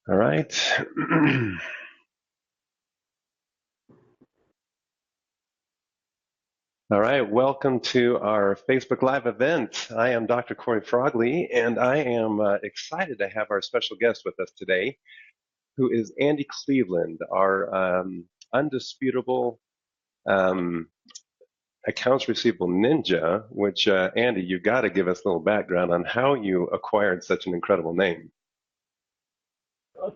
All right. All right. Welcome to our Facebook Live event. I am Dr. Cory Frogley, and I am excited to have our special guest with us today, who is Andy Cleveland, our undisputable um, accounts receivable ninja, which, Andy, you got to give us a little background on how you acquired such an incredible name.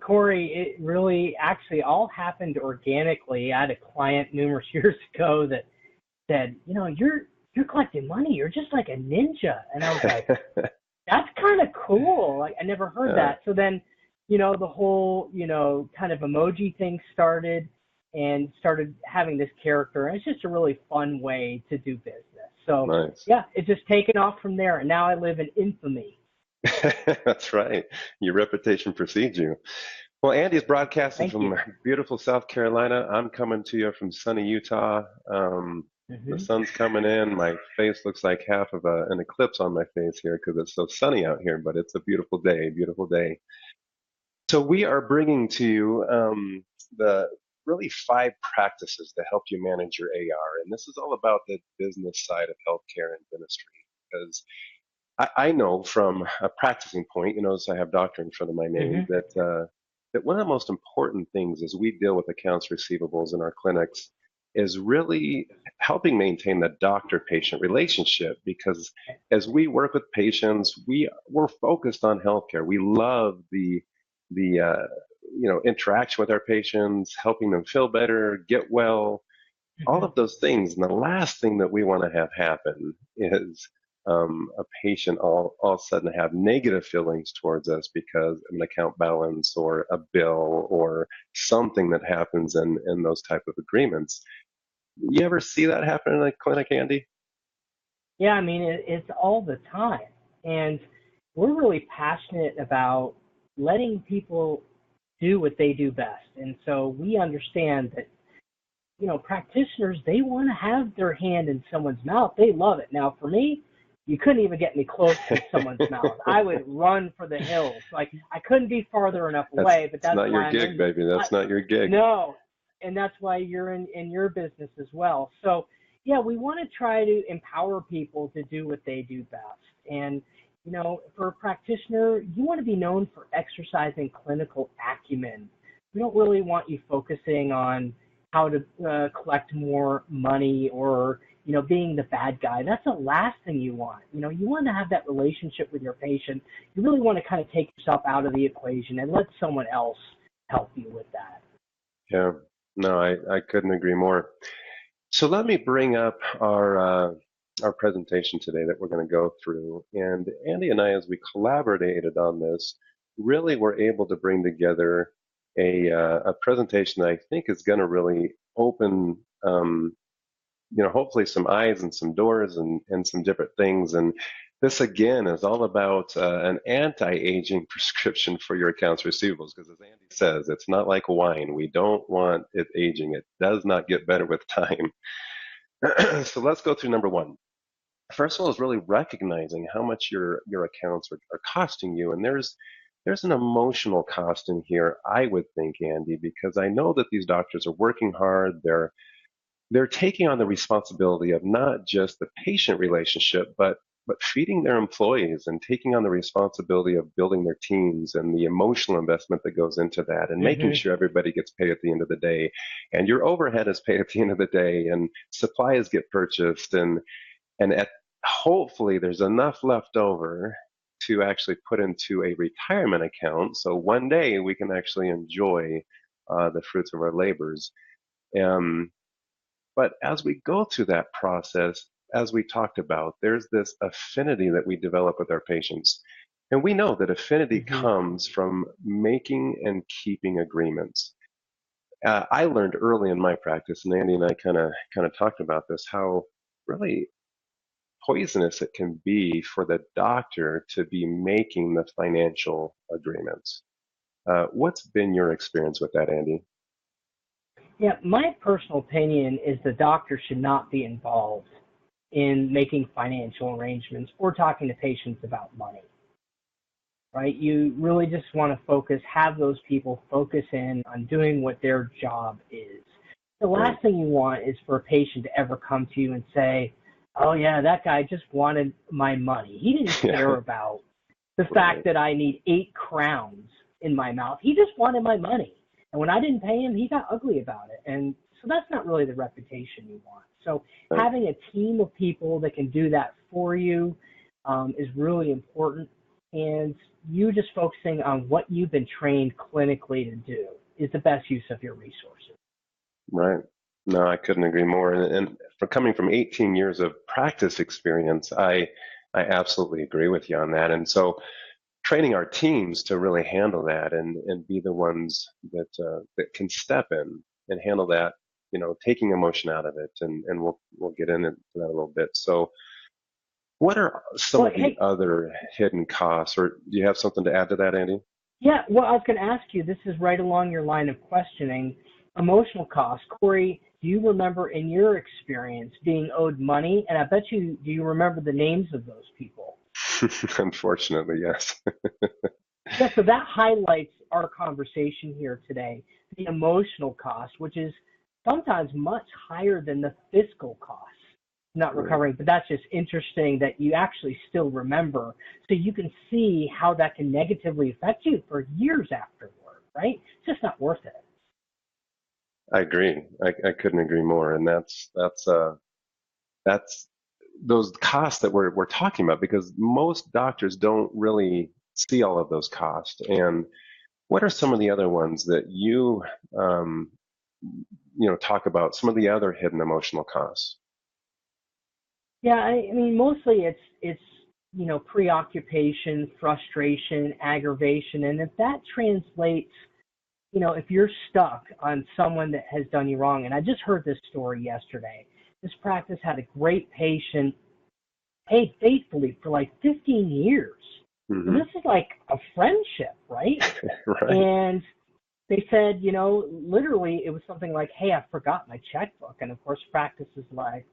Cory, it really actually all happened organically. I had a client numerous years ago that said, you're collecting money. You're just like a ninja. And I was like, that's kind of cool. Like I never heard Uh, that. So then, the whole, kind of emoji thing started and started having this character. And it's just a really fun way to do business. So nice. yeah, it's just taken off from there. And now I live in infamy. That's right. Your reputation precedes you. Well, Andy's broadcasting Thank you. from beautiful South Carolina. I'm coming to you from sunny Utah. The Hmm. sun's coming in. My face looks like half of an eclipse on my face here because it's so sunny out here, but it's a beautiful day, beautiful day. So we are bringing to you the really 5 practices to help you manage your AR. And this is all about the business side of healthcare and dentistry because I know from a practicing point, as I have doctor in front of my name, Hmm. that one of the most important things as we deal with accounts receivables in our clinics is really helping maintain the doctor-patient relationship because as we work with patients, we're focused on healthcare. We love the interaction with our patients, helping them feel better, get well, all Hmm. of those things. And the last thing that we want to have happen is a patient all of a sudden have negative feelings towards us because of an account balance or a bill or something that happens in those type of agreements. You ever see that happen in a clinic, Andy? Yeah, I mean, it's all the time. And we're really passionate about letting people do what they do best. And so we understand that, practitioners, they want to have their hand in someone's mouth. They love it. Now, for me, you couldn't even get me close to someone's mouth. I would run for the hills. Like, I couldn't be farther enough That's away, but it's that's not your why I'm gig, in. baby. I, That's not your gig. no, and that's why you're in your business as well. So yeah, we want to try to empower people to do what they do best. And for a practitioner, you want to be known for exercising clinical acumen. We don't really want you focusing on how to collect more money or being the bad guy. That's the last thing you want. You want to have that relationship with your patient. You really want to kind of take yourself out of the equation and let someone else help you with that. Yeah. No, I couldn't agree more. So let me bring up our presentation today that we're going to go through. And Andy and I, as we collaborated on this, really were able to bring together a presentation that I think is going to really open, hopefully some eyes and some doors and some different things. And this again is all about an anti-aging prescription for your accounts receivables because as Andy says, it's not like wine. We don't want it aging. It does not get better with time. So let's go through number one. First of all, is really recognizing how much your accounts are costing you, and there's an emotional cost in here, I would think, Andy, because I know that these doctors are working hard. They're taking on the responsibility of not just the patient relationship, but feeding their employees and taking on the responsibility of building their teams and the emotional investment that goes into that and making Hmm. sure everybody gets paid at the end of the day and your overhead is paid at the end of the day and supplies get purchased and at hopefully there's enough left over to actually put into a retirement account so one day we can actually enjoy the fruits of our labors. Um, but as we go through that process, as we talked about, there's this affinity that we develop with our patients. And we know that affinity Hmm. comes from making and keeping agreements. I learned early in my practice, and Andy and I kind of talked about this, how really poisonous it can be for the doctor to be making the financial agreements. What's been your experience with that, Andy? Yeah, my personal opinion is the doctor should not be involved in making financial arrangements or talking to patients about money. right? You really just want to have those people focus in on doing what their job is. The Right. last thing you want is for a patient to ever come to you and say, oh yeah, that guy just wanted my money. He didn't care Yeah. about the fact Right. that I need 8 crowns in my mouth. He just wanted my money. And when I didn't pay him, he got ugly about it. And so that's not really the reputation you want. So Right. having a team of people that can do that for you is really important. And you just focusing on what you've been trained clinically to do is the best use of your resources. Right. No, I couldn't agree more. And for coming from 18 years of practice experience, I absolutely agree with you on that. And so training our teams to really handle that and be the ones that can step in and handle that, taking emotion out of it. And we'll get into that a little bit. So what are some Well, of the hey, other hidden costs, or do you have something to add to that, Andy? yeah, well, I was going to ask you, this is right along your line of questioning, emotional costs. Corey, do you remember in your experience being owed money? And I bet you, do you remember the names of those people? Unfortunately, yes. Yeah, so that highlights our conversation here today, the emotional cost, which is sometimes much higher than the fiscal cost. Not Right. recovering, but that's just interesting that you actually still remember. So you can see how that can negatively affect you for years afterward, right? It's just not worth it. I agree. I couldn't agree more. And that's those costs that we're talking about, because most doctors don't really see all of those costs. And what are some of the other ones that um, talk about, some of the other hidden emotional costs? Yeah, I mean, mostly it's preoccupation, frustration, aggravation, and if that translates, if you're stuck on someone that has done you wrong, and I just heard this story yesterday. This practice had a great patient paid faithfully for like 15 years. So Hmm. this is like a friendship, right? Right. And they said, literally it was something like, hey, I forgot my checkbook. And of course, practice is like,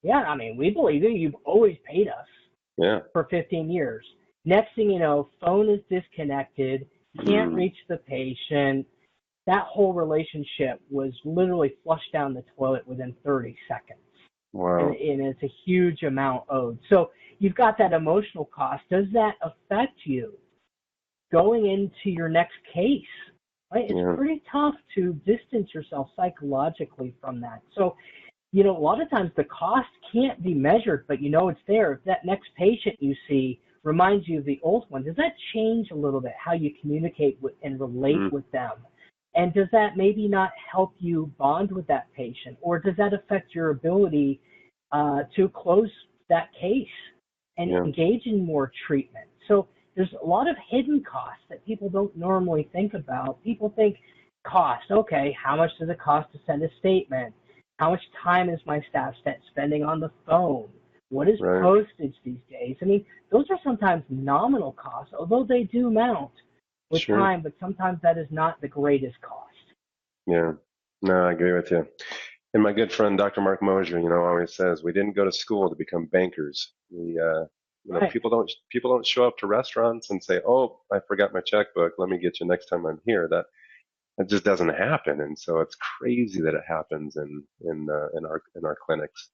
yeah, I mean, we believe you. You've always paid us Yeah. for 15 years. Next thing you know, phone is disconnected, can't Mm. reach the patient. That whole relationship was literally flushed down the toilet within 30 seconds. And, Wow. and it's a huge amount owed. So you've got that emotional cost. Does that affect you going into your next case? Right? It's Yeah. pretty tough to distance yourself psychologically from that. So a lot of times the cost can't be measured, but it's there. If that next patient you see reminds you of the old one, does that change a little bit how you communicate with and relate Mm. with them? And does that maybe not help you bond with that patient? Or does that affect your ability to close that case and Yeah. engage in more treatment? So there's a lot of hidden costs that people don't normally think about. People think cost, okay, how much does it cost to send a statement? How much time is my staff spending on the phone? What is Right. postage these days? I mean, those are sometimes nominal costs, although they do mount with Sure. time, but sometimes that is not the greatest cost. Yeah. No, I agree with you. And my good friend Dr. Mark Mosier, always says we didn't go to school to become bankers. Right. People don't show up to restaurants and say, "Oh, I forgot my checkbook. Let me get you next time I'm here." That just doesn't happen, and so it's crazy that it happens in our clinics.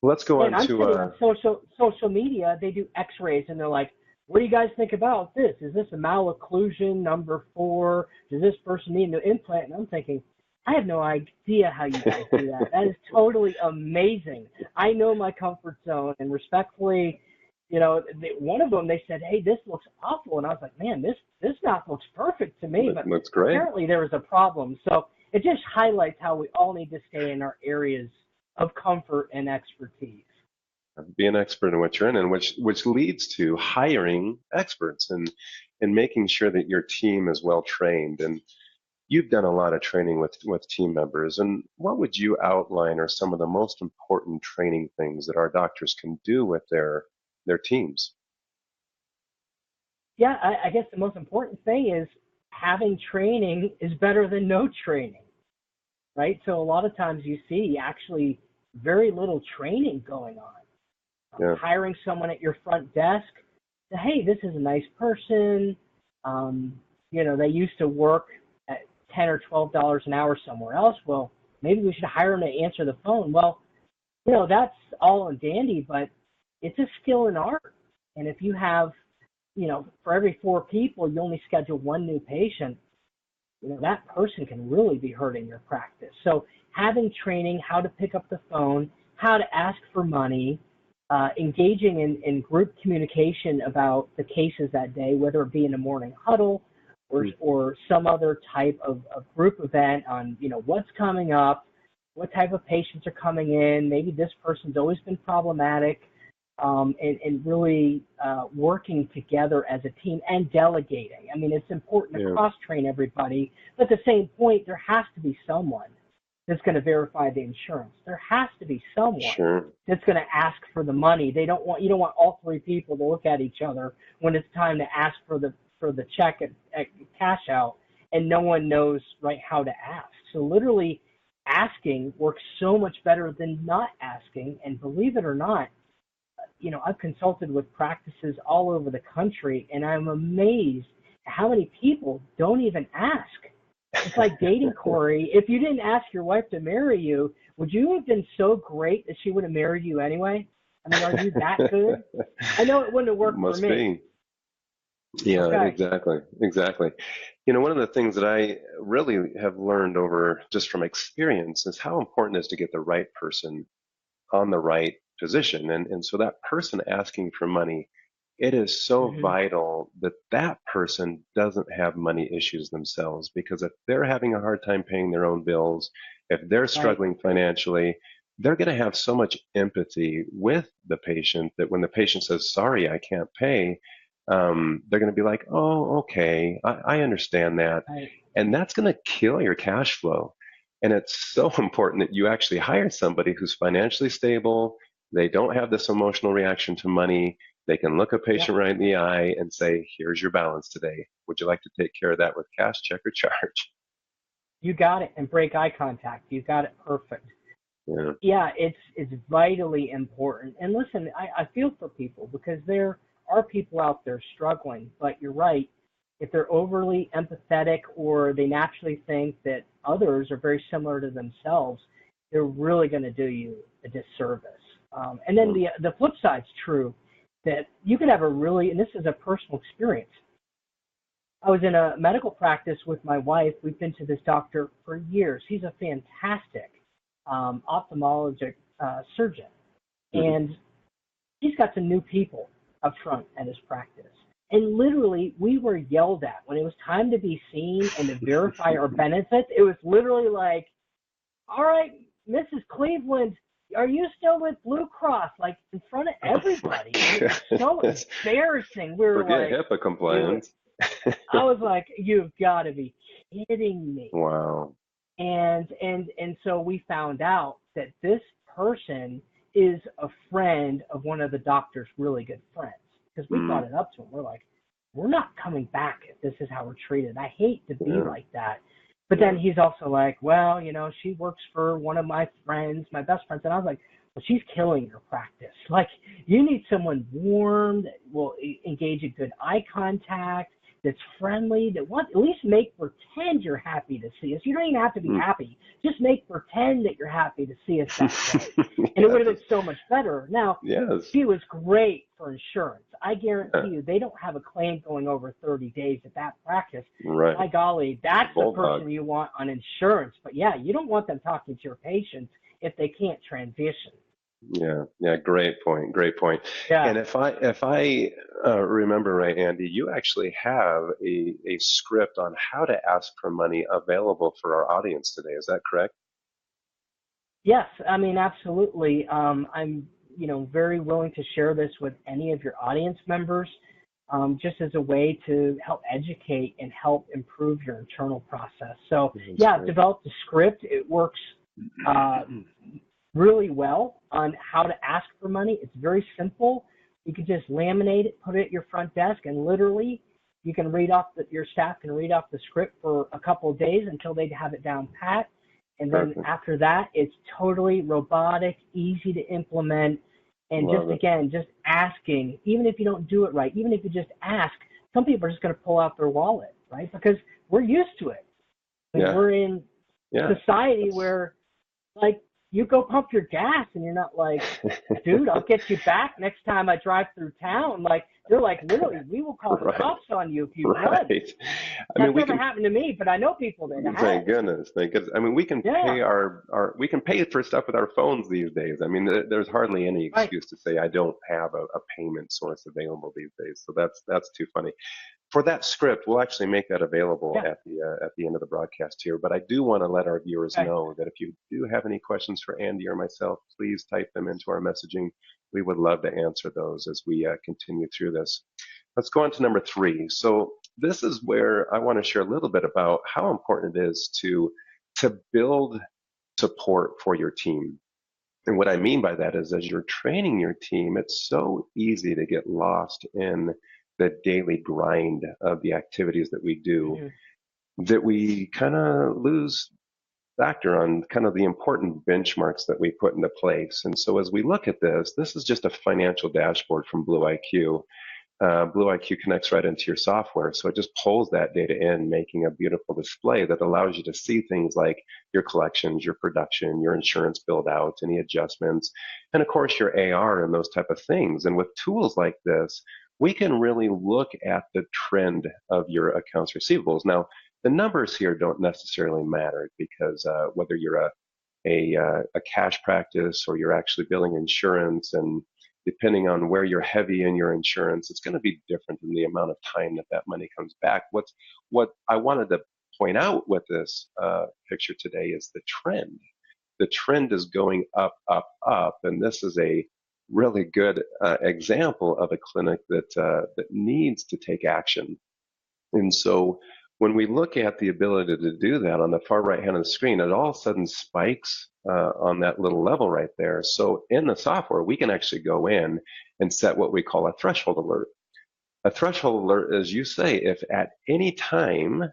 Let's go And on I'm to sitting on social media, they do x-rays and they're like, what do you guys think about this? Is this a malocclusion number 4? Does this person need an implant? And I'm thinking, I have no idea how you guys do that. That is totally amazing. I know my comfort zone, and respectfully, one of them, they said, hey, this looks awful. And I was like, man, this mouth looks perfect to me, but looks great. apparently there was a problem. So it just highlights how we all need to stay in our areas of comfort and expertise. Be an expert in what you're in, and which leads to hiring experts and making sure that your team is well trained. And you've done a lot of training with team members. And what would you outline are some of the most important training things that our doctors can do with their teams? Yeah, I guess the most important thing is having training is better than no training, right? So a lot of times you see actually very little training going on. Yeah. Hiring someone at your front desk, hey, this is a nice person. They used to work at $10 or $12 an hour somewhere else. Well, maybe we should hire them to answer the phone. Well, that's all and dandy, but it's a skill and art. And if you have, for every 4 people, you only schedule 1 new patient, that person can really be hurting your practice. So having training, how to pick up the phone, how to ask for money, engaging in group communication about the cases that day, whether it be in a morning huddle or some other type of group event on, what's coming up, what type of patients are coming in, maybe this person's always been problematic, and really working together as a team and delegating. I mean, it's important to cross-train everybody, but at the same point, there has to be someone that's going to verify the insurance. There has to be someone that's going to ask for the money. You don't want all 3 people to look at each other when it's time to ask for the check at cash out, and no one knows how to ask. So literally asking works so much better than not asking. And believe it or not, I've consulted with practices all over the country, and I'm amazed at how many people don't even ask. It's like dating, Cory. If you didn't ask your wife to marry you, would you have been so great that she would have married you anyway? I mean, are you that good? I know it wouldn't have worked for me. Be. Yeah, okay. Exactly. One of the things that I really have learned over just from experience is how important it is to get the right person on the right position. And so that person asking for money, it is so vital that that person doesn't have money issues themselves, because if they're having a hard time paying their own bills, if they're struggling financially, they're going to have so much empathy with the patient that when the patient says, sorry, I can't pay, they're going to be like, oh, okay, I understand that. Right. And that's going to kill your cash flow. And it's so important that you actually hire somebody who's financially stable. They don't have this emotional reaction to money. They can look a patient right in the eye and say, here's your balance today. Would you like to take care of that with cash, check, or charge? You got it. And break eye contact. You got it perfect. Yeah, it's vitally important. And listen, I feel for people, because there are people out there struggling. But you're right. If they're overly empathetic, or they naturally think that others are very similar to themselves, they're really going to do you a disservice. And then the flip side's true, that you could have and this is a personal experience. I was in a medical practice with my wife. We've been to this doctor for years. He's a fantastic ophthalmologic surgeon. And he's got some new people up front at his practice. And literally, we were yelled at when it was time to be seen and to verify our benefits. It was literally like, all right, Mrs. Cleveland, are you still with Blue Cross? Like, in front of everybody. It was so embarrassing. We were Forget HIPAA compliance. I was like, you've got to be kidding me. Wow. And so we found out that this person is a friend of one of the doctor's really good friends. Because we brought it up to him. We're like, we're not coming back if this is how we're treated. I hate to be like that. But then he's also like, well, she works for one of my friends, my best friends. And I was like, well, she's killing your practice. Like, you need someone warm that will engage in good eye contact, that's friendly, that wants at least make pretend you're happy to see us. You don't even have to be happy. Just make pretend that you're happy to see us that day. And it would have been so much better. Now, she was great for insurance. I guarantee you they don't have a claim going over 30 days at that practice. Right. My golly, that's the person you want on insurance. But yeah, you don't want them talking to your patients if they can't transition. Yeah, great point. Yeah. And if I remember right, Andy, you actually have a script on how to ask for money available for our audience today. Is that correct? Yes, I mean, absolutely. I'm very willing to share this with any of your audience members, just as a way to help educate and help improve your internal process. So I've developed a script. It works really well on how to ask for money. It's very simple. You can just laminate it, put it at your front desk, and literally you can your staff can read off the script for a couple of days until they have it down pat. And then after that, it's totally robotic, easy to implement. And just Love it. again, just asking, even if you don't do it right, even if you just ask, some people are just going to pull out their wallet, right? Because we're used to it. I mean, Yeah. we're in Yeah. society where, like, you go pump your gas and you're not like, dude, I'll get you back next time I drive through town. Like, they're like, literally, we will call the Right. cops on you if you run. Right. I mean, That's we never can. happened to me, but I know people that it has. Thank goodness. Thank goodness. I mean, we can Yeah, pay we can pay for stuff with our phones these days. I mean, there's hardly any right. excuse to say I don't have a payment source available these days. So that's too funny. For that script, we'll actually make that available Yeah, at the end of the broadcast here. But I do want to let our viewers okay. know that if you do have any questions for Andy or myself, please type them into our messaging. We would love to answer those as we continue through this. Let's go on to number 3. So this is where I want to share a little bit about how important it is to build support for your team. And what I mean by that is as you're training your team, it's so easy to get lost in the daily grind of the activities that we do Hmm. that we kind of lose factor on kind of the important benchmarks that we put into place. And so as we look at this, this is just a financial dashboard from BlueIQ. BlueIQ connects right into your software. So it just pulls that data in, making a beautiful display that allows you to see things like your collections, your production, your insurance build out, any adjustments, and of course your AR and those type of things. And with tools like this, we can really look at the trend of your accounts receivables. Now, the numbers here don't necessarily matter because whether you're a cash practice or you're actually billing insurance and depending on where you're heavy in your insurance, it's going to be different in the amount of time that that money comes back. What I wanted to point out with this picture today is the trend. The trend is going up, up, up, and this is a really good example of a clinic that needs to take action. And so when we look at the ability to do that on the far right hand of the screen, it all of a sudden spikes on that little level right there. So in the software, we can actually go in and set what we call a threshold alert. A threshold alert is you say if at any time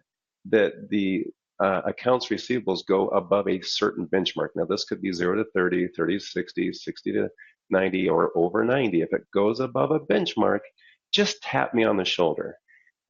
that the accounts receivables go above a certain benchmark. Now this could be 0 to 30, 30 to 60, 60 to 90, or over 90. If it goes above a benchmark, just tap me on the shoulder.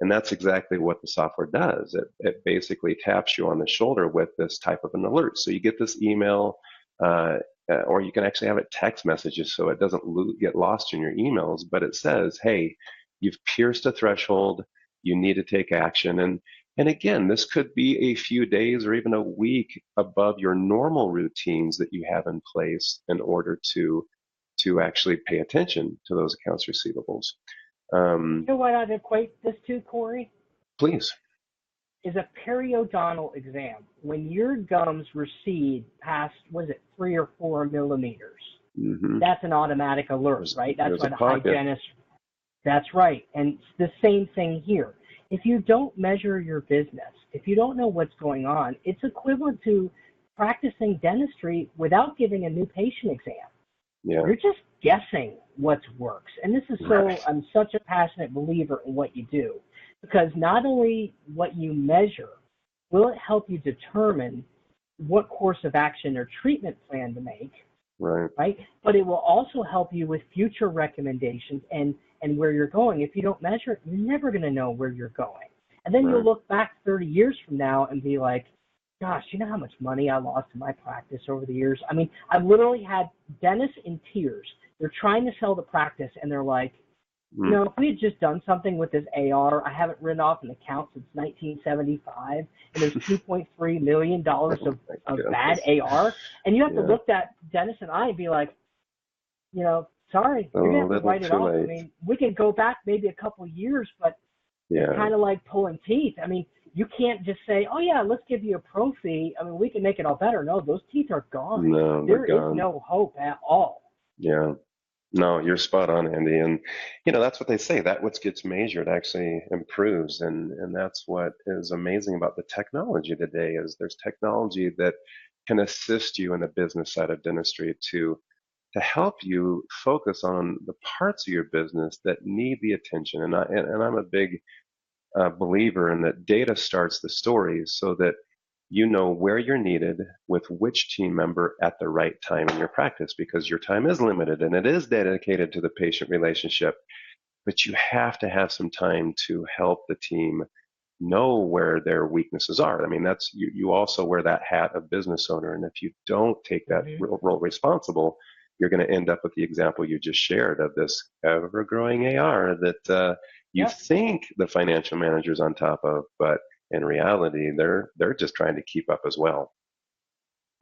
And that's exactly what the software does. It basically taps you on the shoulder with this type of an alert. So you get this email, or you can actually have it text messages so it doesn't get lost in your emails, but it says, hey, you've pierced a threshold, you need to take action. And again, this could be a few days or even a week above your normal routines that you have in place in order to actually pay attention to those accounts receivables. You know what I'd equate this to, Cory? Please. Is a periodontal exam. When your gums recede past, was it 3 or 4 millimeters? Mm-hmm. That's an automatic alert, right? That's There's why a the pocket. hygienist. That's right. And it's the same thing here. If you don't measure your business, if you don't know what's going on, it's equivalent to practicing dentistry without giving a new patient exam. Yeah. You're just guessing what works. And this is so, I'm such a passionate believer in what you do, because not only what you measure will it help you determine what course of action or treatment plan to make, Right. right? But it will also help you with future recommendations and where you're going. If you don't measure it, you're never going to know where you're going. And then Right. you'll look back 30 years from now and be like, gosh, you know how much money I lost in my practice over the years? I mean, I've literally had dentists in tears. They're trying to sell the practice, and they're like, you know, if we had just done something with this AR, I haven't written off an account since 1975, and there's $2.3 million of bad AR, and you have to look that dentist in the eye and be like, you know, sorry, you're going to have to write it off. I mean, we can go back maybe a couple of years, but it's kind of like pulling teeth. I mean, you can't just say, oh, yeah, let's give you a pro fee. I mean, we can make it all better. No, those teeth are gone. No, There they're is gone. no hope at all. Yeah. No, you're spot on, Andy. And that's what they say. That what gets measured actually improves. And that's what is amazing about the technology today is there's technology that can assist you in the business side of dentistry to help you focus on the parts of your business that need the attention. And I'm a big believer in that data starts the story so that you know where you're needed with which team member at the right time in your practice, because your time is limited and it is dedicated to the patient relationship, but you have to have some time to help the team know where their weaknesses are. I mean, that's you also wear that hat of business owner. And if you don't take that Hmm. role responsible, you're going to end up with the example you just shared of this ever growing AR that you Yep. think the financial manager's on top of, but in reality, they're just trying to keep up as well.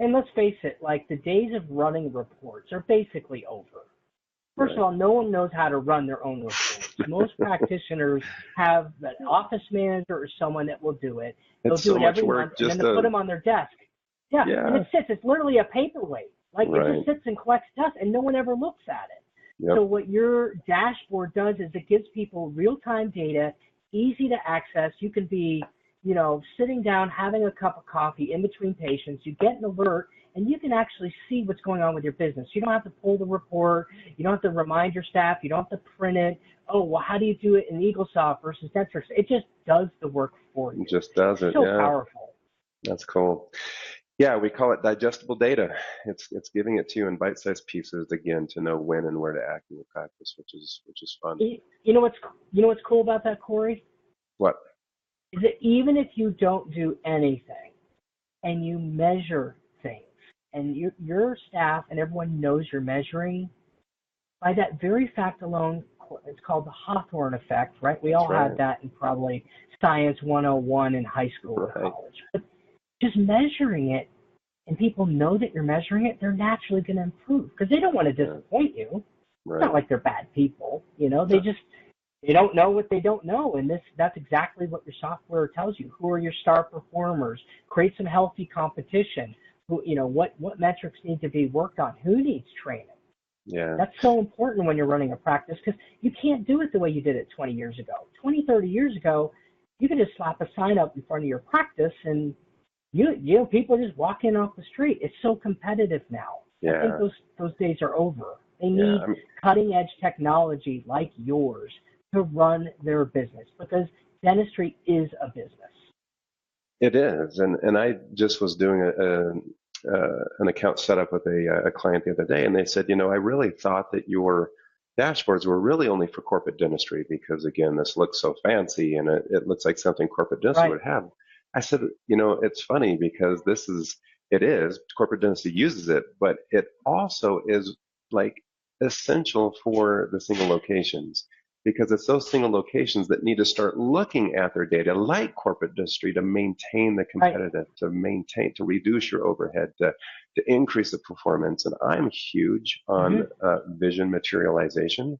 And let's face it, like the days of running reports are basically over. First of Right. all, no one knows how to run their own reports. Most practitioners have an office manager or someone that will do it. They'll It's do so it much every month, work and then just they'll put to, them on their desk. Yeah, and yeah, it sits. It's literally a paperweight. Like it right. just sits and collects dust, and no one ever looks at it. So Yep. what your dashboard does is it gives people real-time data, easy to access. You can be, sitting down, having a cup of coffee in between patients. You get an alert, and you can actually see what's going on with your business. You don't have to pull the report. You don't have to remind your staff. You don't have to print it. Oh, well, how do you do it in EagleSoft versus Dentrix? It just does the work for you. It just does it. So Yeah. powerful. That's cool. Yeah, we call it digestible data. It's giving it to you in bite-sized pieces again to know when and where to act in your practice, which is fun. You know what's cool about that, Cory? What? Is that even if you don't do anything and you measure things and your staff and everyone knows you're measuring, by that very fact alone, it's called the Hawthorne effect, right? We That's all right. had that in probably Science 101 in high school or Right. college. But just measuring it and people know that you're measuring it, they're naturally going to improve because they don't want to Yeah. disappoint you. It's Right. not like they're bad people, they No. just they don't know what they don't know, and that's exactly what your software tells you. Who are your star performers? Create some healthy competition. What metrics need to be worked on? Who needs training? Yeah. That's so important when you're running a practice because you can't do it the way you did it 20 years ago. 20, 30 years ago, you could just slap a sign up in front of your practice and people just walk in off the street. It's so competitive now. I think Yeah. those days are over. They Yeah. need cutting edge technology like yours to run their business because dentistry is a business. It is, and I just was doing an account setup with a client the other day, and they said, I really thought that your dashboards were really only for corporate dentistry because, again, this looks so fancy and it looks like something corporate dentistry Right. would have. I said, it's funny because it is corporate dentistry uses it, but it also is like essential for the single locations because it's those single locations that need to start looking at their data like corporate dentistry to maintain the Right. competitive, to reduce your overhead, to increase the performance. And I'm huge on Mm-hmm. vision materialization.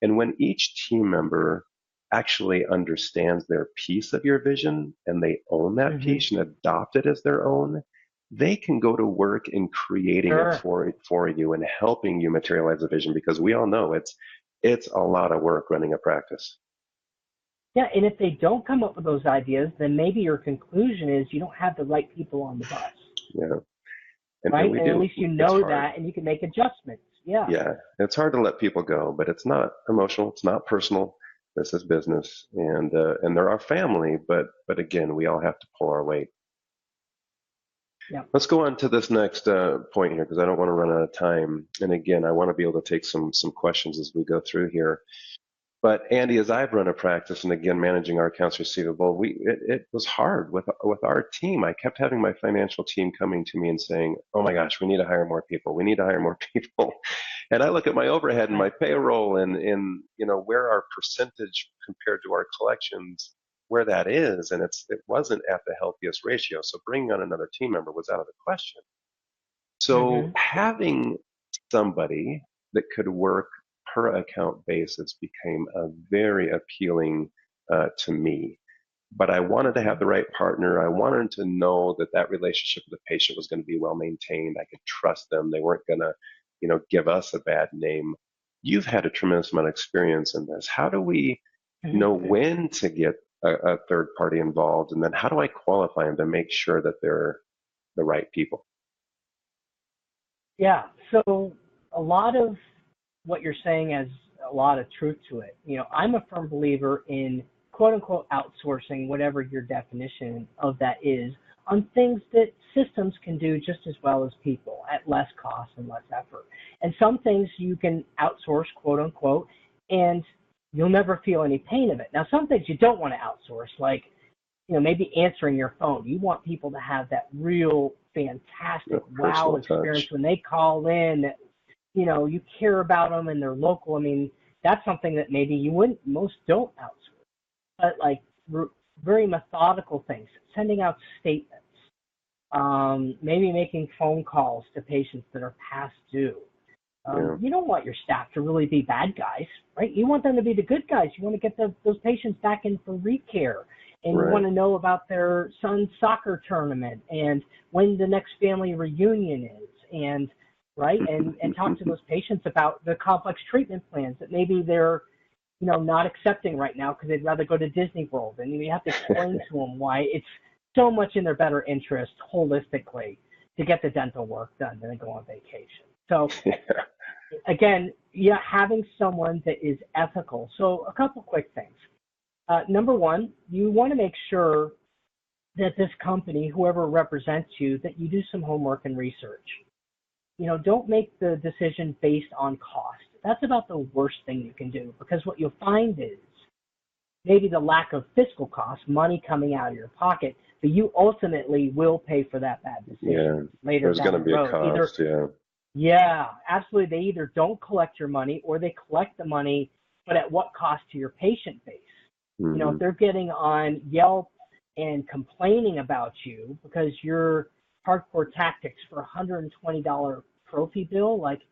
And when each team member actually understands their piece of your vision and they own that Mm-hmm. piece and adopt it as their own, they can go to work in creating it Sure. for you and helping you materialize the vision because we all know it's a lot of work running a practice. Yeah, and if they don't come up with those ideas, then maybe your conclusion is you don't have the right people on the bus, Yeah. And right? we And at do. least you It's know hard. that and you can make adjustments. Yeah. Yeah. It's hard to let people go, but it's not emotional. It's not personal. This is business and they're our family, but again, we all have to pull our weight. Yeah. Let's go on to this next point here because I don't want to run out of time. And again, I want to be able to take some questions as we go through here. But Andy, as I've run a practice and again managing our accounts receivable, it was hard with our team. I kept having my financial team coming to me and saying, "Oh my gosh, we need to hire more people. We need to hire more people." And I look at my overhead and Right. my payroll and where our percentage compared to our collections, where that is, and it wasn't at the healthiest ratio. So bringing on another team member was out of the question. So Mm-hmm. having somebody that could work per account basis became a very appealing to me. But I wanted to have the right partner. I wanted to know that that relationship with the patient was going to be well maintained. I could trust them. They weren't going to, give us a bad name. You've had a tremendous amount of experience in this. How do we Mm-hmm. know when to get a third party involved? And then how do I qualify them to make sure that they're the right people? Yeah. So a lot of what you're saying has a lot of truth to it. I'm a firm believer in quote unquote outsourcing, whatever your definition of that is, on things that systems can do just as well as people at less cost and less effort. And some things you can outsource, quote unquote, and you'll never feel any pain of it. Now, some things you don't want to outsource, like, maybe answering your phone. You want people to have that real fantastic wow experience when they call in, that, you care about them and they're local. I mean, that's something that maybe most don't outsource. But like very methodical things, sending out statements, maybe making phone calls to patients that are past due. You don't want your staff to really be bad guys, right? You want them to be the good guys. You want to get those patients back in for recare, and you want to know about their son's soccer tournament and when the next family reunion is, and and talk to those patients about the complex treatment plans that maybe they're not accepting right now because they'd rather go to Disney World, and you have to explain to them why it's so much in their better interest holistically to get the dental work done than to go on vacation. So again, having someone that is ethical. So a couple quick things. Number one, you want to make sure that this company, whoever represents you, that you do some homework and research. Don't make the decision based on cost. That's about the worst thing you can do, because what you'll find is maybe the lack of fiscal cost, money coming out of your pocket, but you ultimately will pay for that bad decision later. There's going to be a cost, Yeah, absolutely. They either don't collect your money, or they collect the money, but at what cost to your patient base? Mm-hmm. If they're getting on Yelp and complaining about you because your hardcore tactics for $120 prophy bill, like,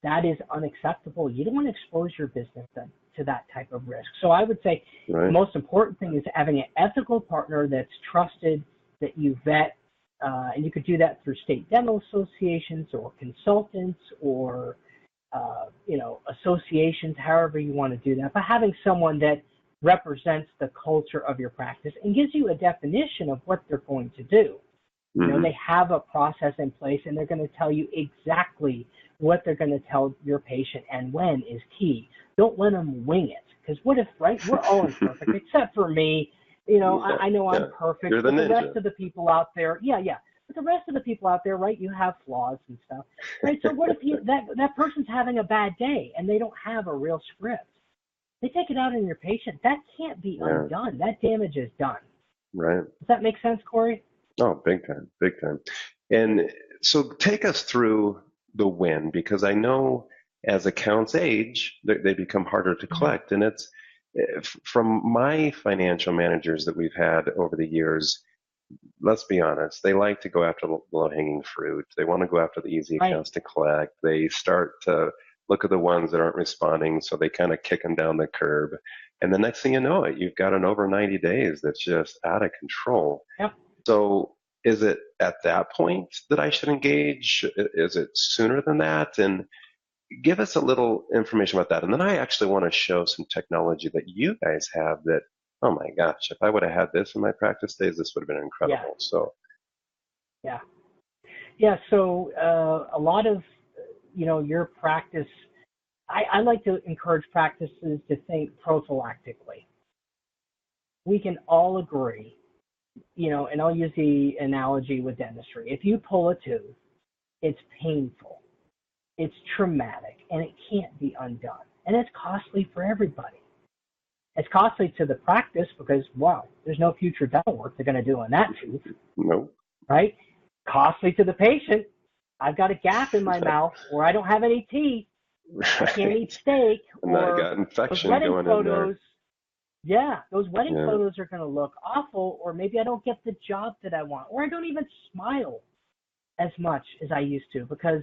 that is unacceptable. You don't want to expose your business to that type of risk. So I would say the most important thing is having an ethical partner that's trusted, that you vet, and you could do that through state dental associations or consultants or, associations, however you want to do that. But having someone that represents the culture of your practice and gives you a definition of what they're going to do. They have a process in place, and they're going to tell you exactly what they're going to tell your patient and when is key. Don't let them wing it, because what if, we're all imperfect, except for me. I know I'm perfect, You're but the ninja. rest of the people out there, but the rest of the people out there, you have flaws and stuff, right? So what if that person's having a bad day and they don't have a real script? They take it out on your patient. That can't be undone. That damage is done. Right. Does that make sense, Cory? Oh, big time, big time. And so take us through the win, because I know as accounts age, they become harder to collect. And it's from my financial managers that we've had over the years, let's be honest, they like to go after the low-hanging fruit. They want to go after the easy accounts to collect. They start to look at the ones that aren't responding, so they kind of kick them down the curb. And the next thing you know you've got an over 90 days that's just out of control. Yep. So is it at that point that I should engage? Is it sooner than that? And give us a little information about that. And then I actually want to show some technology that you guys have that, oh my gosh, if I would have had this in my practice days, this would have been incredible. So a lot of, your practice, I like to encourage practices to think prophylactically. We can all agree, and I'll use the analogy with dentistry. If you pull a tooth, it's painful, it's traumatic, and it can't be undone. And it's costly for everybody. It's costly to the practice because, there's no future dental work they're going to do on that tooth. Nope. Right? Costly to the patient. I've got a gap in my mouth, or I don't have any teeth. I can't eat steak. And I got infection going in there. Yeah, those wedding photos are going to look awful, or maybe I don't get the job that I want, or I don't even smile as much as I used to because,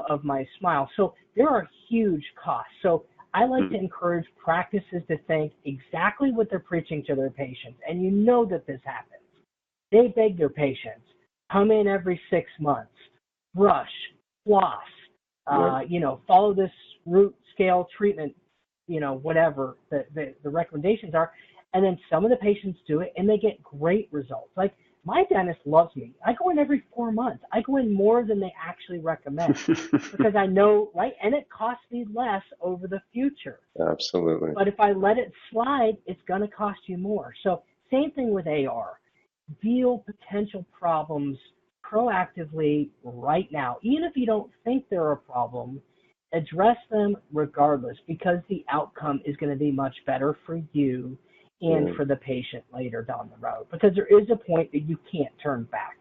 of my smile. So there are huge costs. So I like to encourage practices to think exactly what they're preaching to their patients. And that this happens. They beg their patients, come in every 6 months, brush, floss, follow this root scale treatment, whatever the recommendations are. And then some of the patients do it and they get great results. Like, my dentist loves me. I go in every 4 months. I go in more than they actually recommend because I know, and it costs me less over the future. Absolutely. But if I let it slide, it's going to cost you more. So same thing with AR. real potential problems proactively right now. Even if you don't think they're a problem, address them regardless, because the outcome is going to be much better for you and for the patient later down the road, because there is a point that you can't turn back.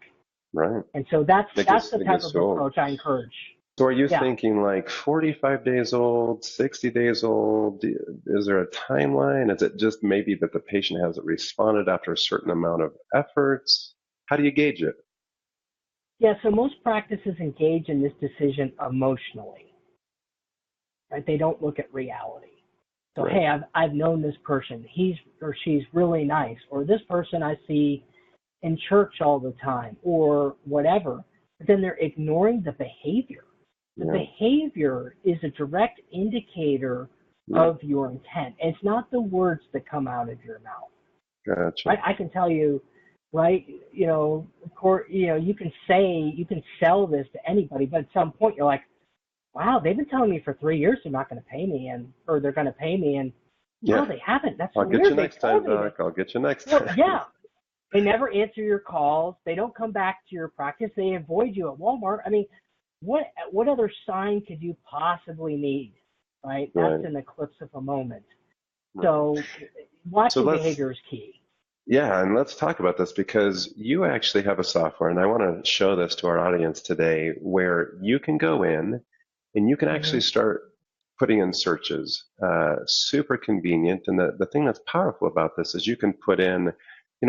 Right. And so that's the type of approach I encourage. So are you thinking like 45 days old, 60 days old? Is there a timeline? Is it just maybe that the patient hasn't responded after a certain amount of efforts? How do you gauge it? Yeah, so most practices engage in this decision emotionally, right? They don't look at reality. So, Right. hey, I've known this person. He's or she's really nice. Or this person I see in church all the time, or whatever. But then they're ignoring the behavior. The behavior is a direct indicator of your intent. And it's not the words that come out of your mouth. Gotcha. Right? I can tell you, right? You can sell this to anybody, but at some point you're like, wow, they've been telling me for 3 years they're not going to pay me, or they're going to pay me, and no, they haven't. That's I'll weird. Get you next time, Doc. I'll get you next time. Yeah. They never answer your calls. They don't come back to your practice. They avoid you at Walmart. I mean, what other sign could you possibly need, right? That's an eclipse of a moment. Right. So watching behavior is key. Yeah, and let's talk about this, because you actually have a software, and I want to show this to our audience today, where you can go in and you can actually start putting in searches. Super convenient. And the thing that's powerful about this is you can put in,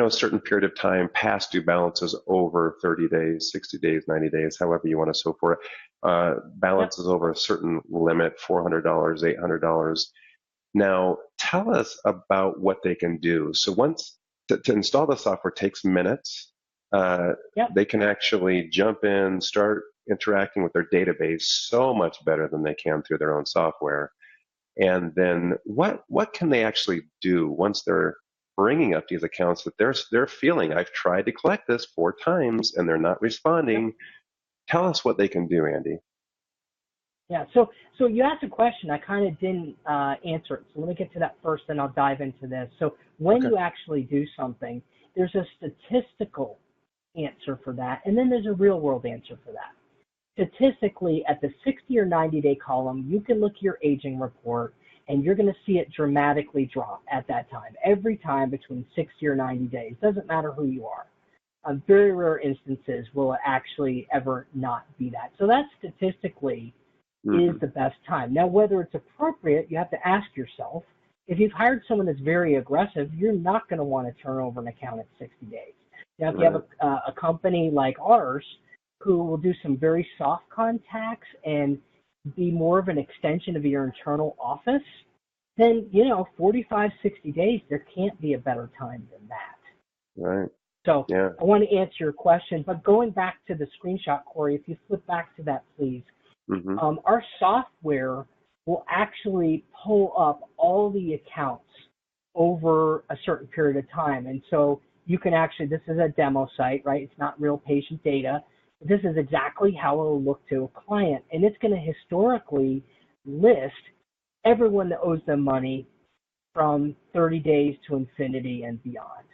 a certain period of time, past due balances over 30 days, 60 days, 90 days, however you want to so forth. Balances over a certain limit, $400, $800. Now, tell us about what they can do. So once to install the software takes minutes. They can actually jump in, start interacting with their database so much better than they can through their own software. And then what can they actually do once they're bringing up these accounts that they're feeling, I've tried to collect this 4 times and they're not responding. Tell us what they can do, Andy. Yeah, so you asked a question. I kind of didn't answer it. So let me get to that first, and I'll dive into this. So when you actually do something, there's a statistical answer for that, and then there's a real-world answer for that. Statistically, at the 60 or 90-day column, you can look at your aging report, and you're going to see it dramatically drop at that time, every time between 60 or 90 days. Doesn't matter who you are. On very rare instances will it actually ever not be that. So that statistically is the best time. Now, whether it's appropriate, you have to ask yourself. If you've hired someone that's very aggressive, you're not going to want to turn over an account at 60 days. Now, if you have a company like ours who will do some very soft contacts and be more of an extension of your internal office, then, 45, 60 days, there can't be a better time than that. Right. So I want to answer your question, but going back to the screenshot, Cory, if you flip back to that, please. Our software will actually pull up all the accounts over a certain period of time. And so you can actually, this is a demo site, right? It's not real patient data. This is exactly how it will look to a client. And it's going to historically list everyone that owes them money from 30 days to infinity and beyond.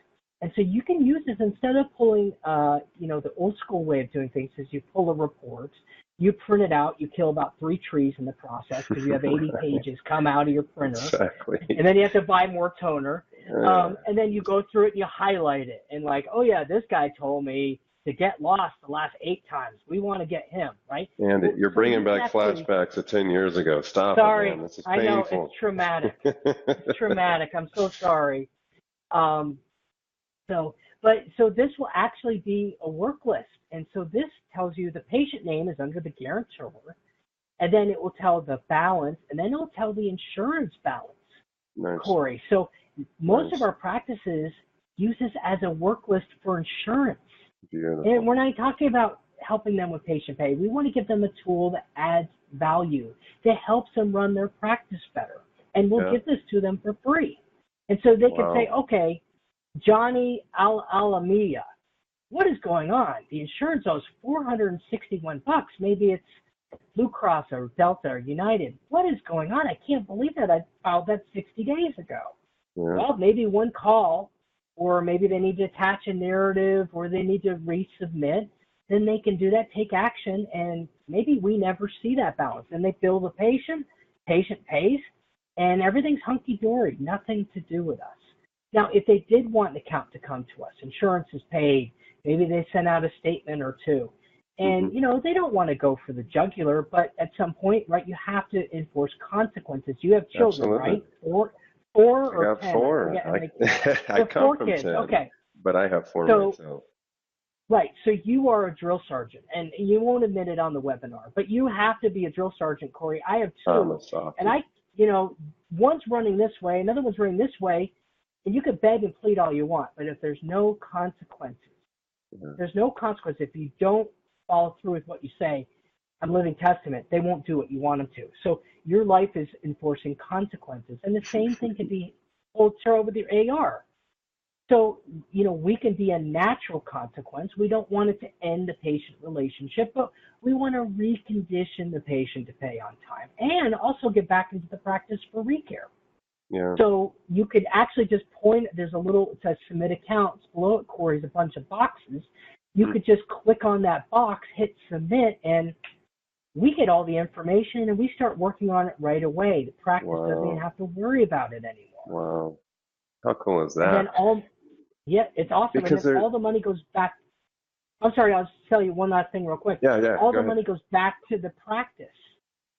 And so you can use this instead of pulling, the old school way of doing things is you pull a report, you print it out, you kill about 3 trees in the process because you have 80 pages come out of your printer. Exactly. And then you have to buy more toner. And then you go through it and you highlight it. And like, oh yeah, this guy told me to get lost the last 8 times. We want to get him, right? And you're bringing back flashbacks of 10 years ago. Stop sorry, it, man. This is painful. I know, it's traumatic. It's traumatic. I'm so sorry. So this will actually be a work list. And so this tells you the patient name is under the guarantor, and then it will tell the balance, and then it will tell the insurance balance, Cory. So most of our practices use this as a work list for insurance. Beautiful. And we're not talking about helping them with patient pay. We want to give them a tool that adds value, that helps them run their practice better. And we'll give this to them for free. And so they can say, okay, Johnny Alamia, what is going on? The insurance owes $461. Maybe it's Blue Cross or Delta or United. What is going on? I can't believe that I filed that 60 days ago. Well, maybe one call or maybe they need to attach a narrative, or they need to resubmit, then they can do that, take action, and maybe we never see that balance. And they bill the patient pays, and everything's hunky-dory, nothing to do with us. Now, if they did want an account to come to us, insurance is paid, maybe they send out a statement or two, and, they don't want to go for the jugular, but at some point, right, you have to enforce consequences. You have children, Absolutely. right? Four I or got 10. four. I come four from kids. 10, Okay. but I have four So, myself. right. So you are a drill sergeant, and you won't admit it on the webinar, but you have to be a drill sergeant, Cory. I have two, and one's running this way, another one's running this way, and you could beg and plead all you want, but if there's no consequences, there's no consequence. If you don't follow through with what you say, I'm living testament, they won't do what you want them to. So your life is enforcing consequences, and the same thing can be true with your AR. So, we can be a natural consequence. We don't want it to end the patient relationship, but we want to recondition the patient to pay on time and also get back into the practice for recare. Yeah. So you could actually just point, there's a little, it says submit accounts. Below it, Cory, is a bunch of boxes. You could just click on that box, hit submit, and we get all the information and we start working on it right away. The practice doesn't even have to worry about it anymore. Wow. How cool is that? And then it's awesome. Because and then all the money goes back. I'm sorry, I'll just tell you one last thing real quick. Yeah. All the money goes back to the practice.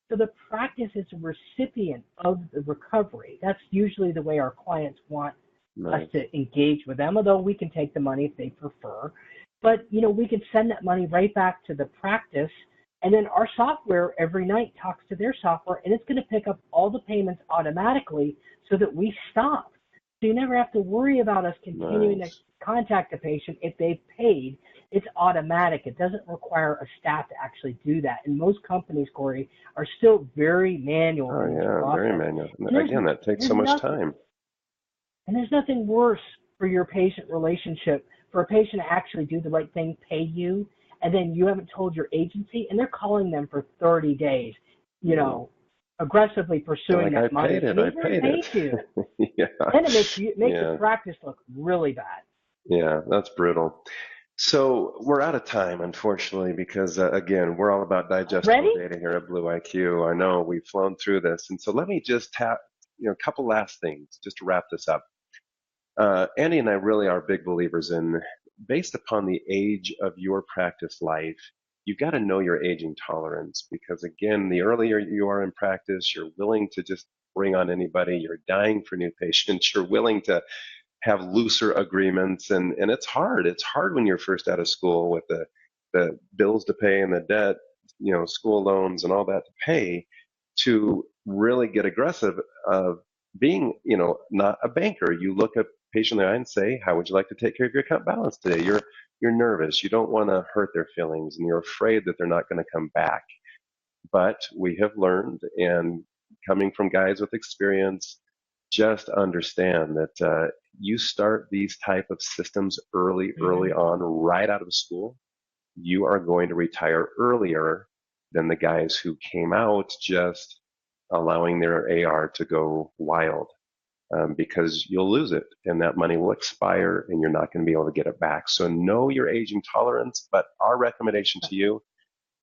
So the practice is a recipient of the recovery. That's usually the way our clients want us to engage with them, although we can take the money if they prefer. But, we can send that money right back to the practice, and then our software every night talks to their software, and it's going to pick up all the payments automatically so that we stop. So you never have to worry about us continuing to contact the patient if they've paid. It's automatic. It doesn't require a staff to actually do that. And most companies, Cory, are still very manual. Oh, yeah, very manual. Again, that takes so much time. And there's nothing worse for your patient relationship, for a patient to actually do the right thing, pay you, and then you haven't told your agency, and they're calling them for 30 days, aggressively pursuing that money. I paid it. You. Yeah. And it makes the practice look really bad. Yeah, that's brutal. So we're out of time, unfortunately, because again, we're all about digestible data here at BlueIQ. I know we've flown through this, and so let me just tap, a couple last things just to wrap this up. Andy and I really are big believers in, based upon the age of your practice life, you've got to know your aging tolerance, because again, the earlier you are in practice, you're willing to just bring on anybody, you're dying for new patients, you're willing to have looser agreements, and it's hard. It's hard when you're first out of school with the bills to pay and the debt, school loans and all that to pay, to really get aggressive of being, not a banker. You look at patient in the eye and say, how would you like to take care of your account balance today? You're nervous. You don't want to hurt their feelings, and you're afraid that they're not going to come back. But we have learned, and coming from guys with experience, just understand that you start these type of systems early on, right out of school, you are going to retire earlier than the guys who came out just allowing their AR to go wild, because you'll lose it and that money will expire and you're not going to be able to get it back. So know your aging tolerance, but our recommendation to you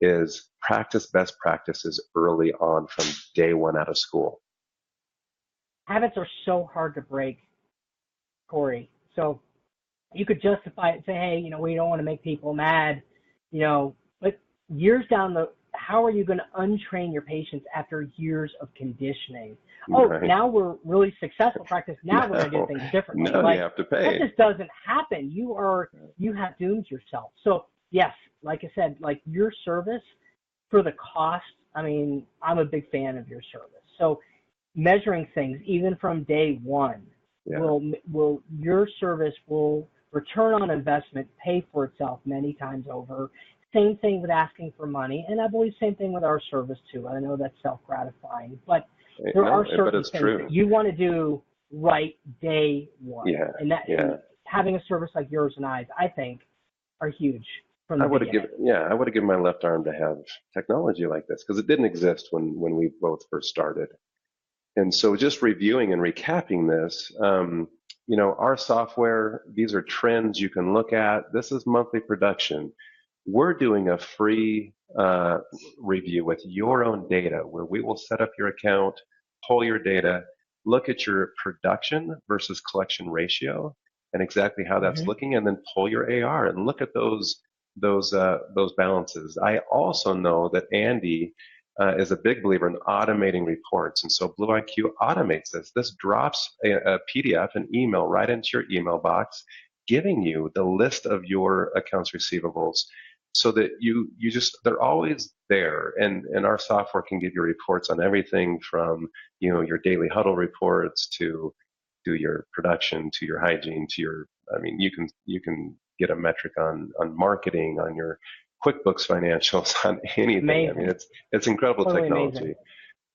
is practice best practices early on from day one out of school. Habits are so hard to break, Cory. So you could justify it and say, hey, we don't want to make people mad, but years down how are you going to untrain your patients after years of conditioning? Now we're really successful practice. Now we're going to do things differently. No, you have to pay. That just doesn't happen. You have doomed yourself. So yes, like I said, like your service for the cost, I'm a big fan of your service. So measuring things even from day one, will your service will return on investment pay for itself many times over. Same thing with asking for money, and I believe same thing with our service too. I know that's self-gratifying, but there are certain things that you want to do right day one. And having a service like yours and I think, are huge. I would have given my left arm to have technology like this, because it didn't exist when we both first started. And so just reviewing and recapping this, our software, these are trends you can look at. This is monthly production. We're doing a free review with your own data where we will set up your account, pull your data, look at your production versus collection ratio and exactly how that's Hmm. looking, and then pull your AR and look at those balances. I also know that Andy is a big believer in automating reports, and so BlueIQ automates this. This drops a PDF, an email, right into your email box, giving you the list of your accounts receivables, so that you just they're always there, and our software can give you reports on everything from your daily huddle reports to your production, to your hygiene, to your, I mean, you can get a metric on marketing, on your QuickBooks financials, on anything. I mean, Amazing. it's incredible Totally amazing. technology.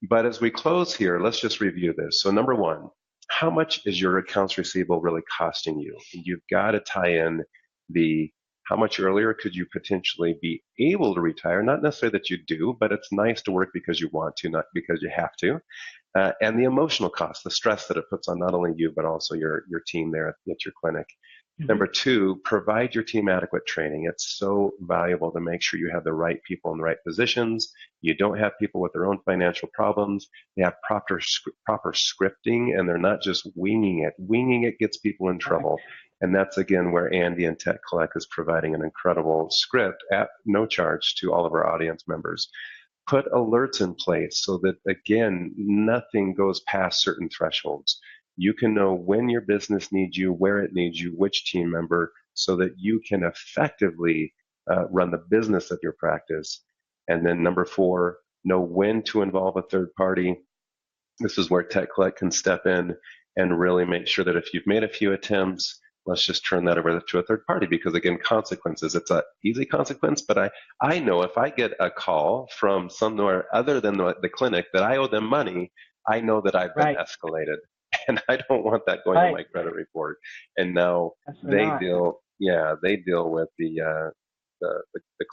But as we close here, let's just review this. So number one, how much is your accounts receivable really costing you? And you've got to tie in the how much earlier could you potentially be able to retire? Not necessarily that you do, but it's nice to work because you want to, not because you have to. And the emotional cost, the stress that it puts on not only you, but also your team there at your clinic. Hmm. Number two, provide your team adequate training. It's so valuable to make sure you have the right people in the right positions. You don't have people with their own financial problems. They have proper scripting, and they're not just winging it. Winging it gets people in Correct. trouble. And that's again where Andy and Tech Collect is providing an incredible script at no charge to all of our audience members. Put alerts in place so that, again, nothing goes past certain thresholds. You can know when your business needs you, where it needs you, which team member, so that you can effectively run the business of your practice. And then number four, know when to involve a third party. This is where Tech Collect can step in and really make sure that if you've made a few attempts, let's just turn that over to a third party, because again, consequences, it's a easy consequence, but I know if I get a call from somewhere other than the clinic that I owe them money, I know that I've been Right. escalated, and I don't want that going on Right. my credit report. And now Absolutely not. they deal with the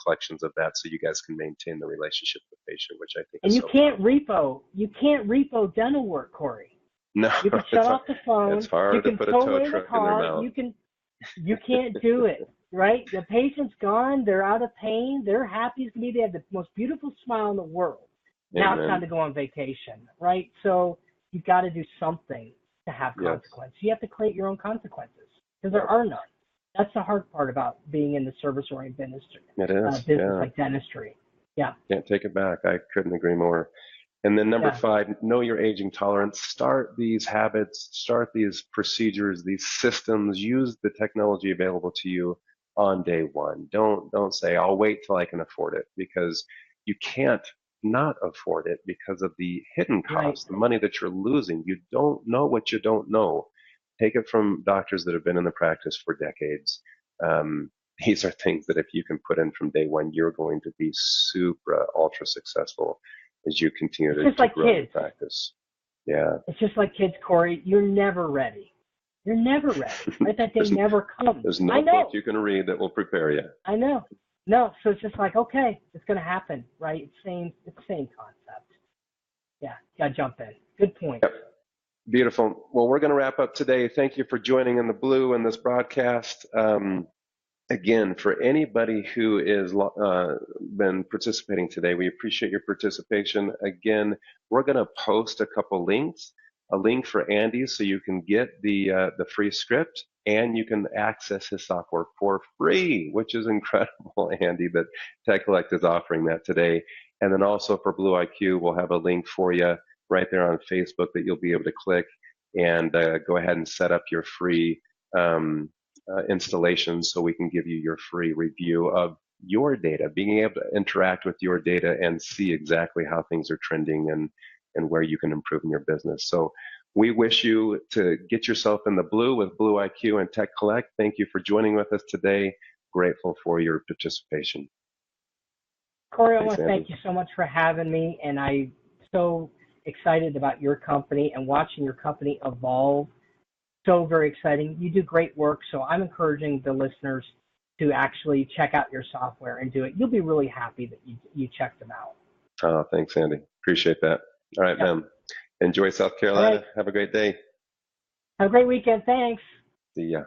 collections of that, so you guys can maintain the relationship with the patient, which I think And is you so can't powerful. repo. You can't repo dental work, Corey. No, You can shut it's hard, off the phone. it's You hard to can put a tow tow away the truck in their car. mouth. You can't do it, right? The patient's gone. They're out of pain. They're happy as can be. They have the most beautiful smile in the world. Now it's time Amen. to go on vacation, right? So you've got to do something to have Yes. consequence. You have to create your own consequences because there Yep. are none. That's the hard part about being in the service-oriented It is. business Yeah. like dentistry. Yeah, Can't take it back. I couldn't agree more. And then number yeah, five, know your aging tolerance. Start these habits, start these procedures, these systems. Use the technology available to you on day one. Don't say I'll wait till I can afford it, because you can't not afford it because of the hidden right. costs, the money that you're losing. You don't know what you don't know. Take it from doctors that have been in the practice for decades. Um, these are things that if you can put in from day one, you're going to be super ultra successful as you continue It's to, just to like grow your kids. practice. Yeah. It's just like kids, Corey. You're never ready. You're never ready. Right? That day there's, never comes. there's I no book know. you can read that will prepare you. I know. No, so it's just like, okay, it's going to happen, right? It's the same concept. Yeah, got to jump in. Good point. Yep. Beautiful. Well, we're going to wrap up today. Thank you for joining in the blue in this broadcast. Again, for anybody who is been participating today, we appreciate your participation. Again, we're going to post a couple links, a link for Andy so you can get the free script, and you can access his software for free, which is incredible, Andy, that Tech Collect is offering that today. And then also for Blue IQ, we'll have a link for you right there on Facebook that you'll be able to click and go ahead and set up your free installations, so we can give you your free review of your data, being able to interact with your data and see exactly how things are trending and where you can improve in your business. So we wish you to get yourself in the blue with Blue IQ and Tech Collect. Thank you for joining with us today. Grateful for your participation. Corey, I Thanks, want to Andy. thank you so much for having me, and I'm so excited about your company and watching your company evolve. So very exciting. You do great work, so I'm encouraging the listeners to actually check out your software and do it. You'll be really happy that you checked them out. Oh, thanks, Andy. Appreciate that. All right, Yep. man. Enjoy South All right. Carolina. Have a great day. Have a great weekend. Thanks. See ya.